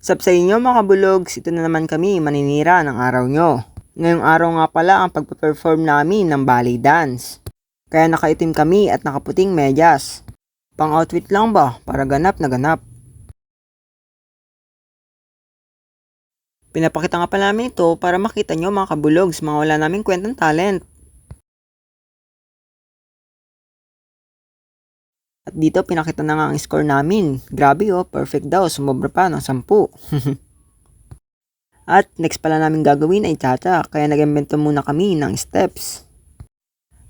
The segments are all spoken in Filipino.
Sa inyo mga kabulogs, ito na naman kami maninira ng araw nyo. Ngayong araw nga pala ang pagpe-perform namin ng ballet dance. Kaya nakaitim kami at nakaputing medyas. Pang outfit lang ba? Para ganap na ganap. Pinapakita nga pala namin ito para makita nyo mga kabulogs, mga wala naming kwentang talent. At dito pinakita na nga ang score namin. Grabe perfect daw, sumobra pa ng 10. At next pala namin gagawin ay cha-cha, kaya nag-invento muna kami ng steps.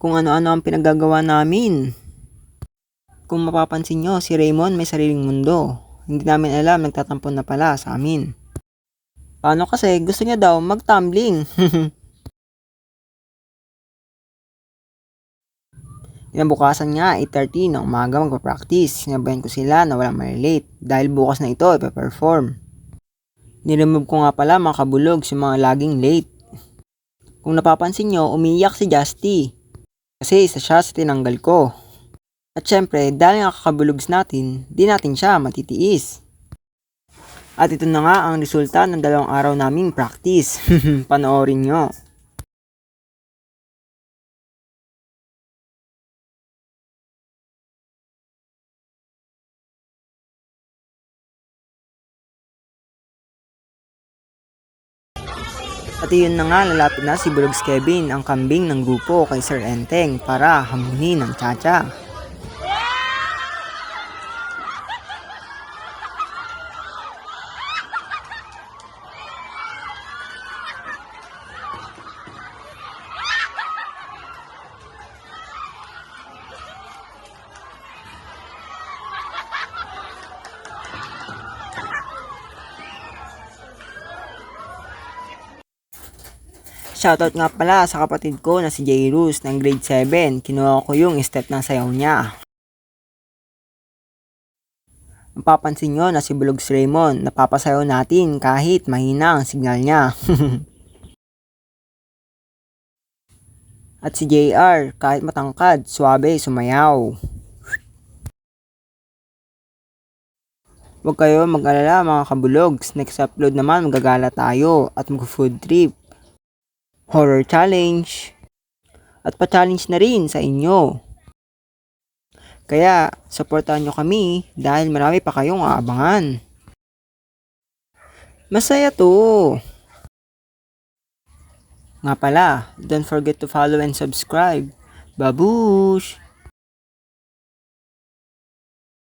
Kung ano-ano ang pinagagawa namin. Kung mapapansin nyo, si Raymond may sariling mundo. Hindi namin alam, nagtatampon na pala sa amin. Paano kasi gusto niya daw mag-tumbling. Inabukasan nga 8:30 ng umaga magpa-practice. Sinabayan ko sila na walang malilate dahil bukas na ito ipa-perform. Niremove ko nga pala mga kabulogs yung mga laging late. Kung napapansin nyo, umiyak si Justy. Kasi isa siya sa tinanggal ko. At syempre, dahil nga kakabulogs natin, di natin siya matitiis. At ito na nga ang resulta ng 2 araw naming practice. Panoorin nyo. At yun na nga, lalapit na si Bulogs Kevin, ang kambing ng grupo kay Sir Enteng para hamunin ng cha-cha. Shoutout nga pala sa kapatid ko na si Jairus ng grade 7. Kinuha ko yung step ng sayaw niya. Mapapansin nyo na si Bulogs Raymond, napapasayaw natin kahit mahina ang signal niya. At si JR, kahit matangkad, suwabe sumayaw. Huwag kayo mag-alala mga kabulogs, next upload naman magagala tayo at mag-food trip. Horror challenge. At pa-challenge na rin sa inyo. Kaya, supportahan nyo kami dahil marami pa kayong aabangan. Masaya to! Nga pala, don't forget to follow and subscribe. Babush!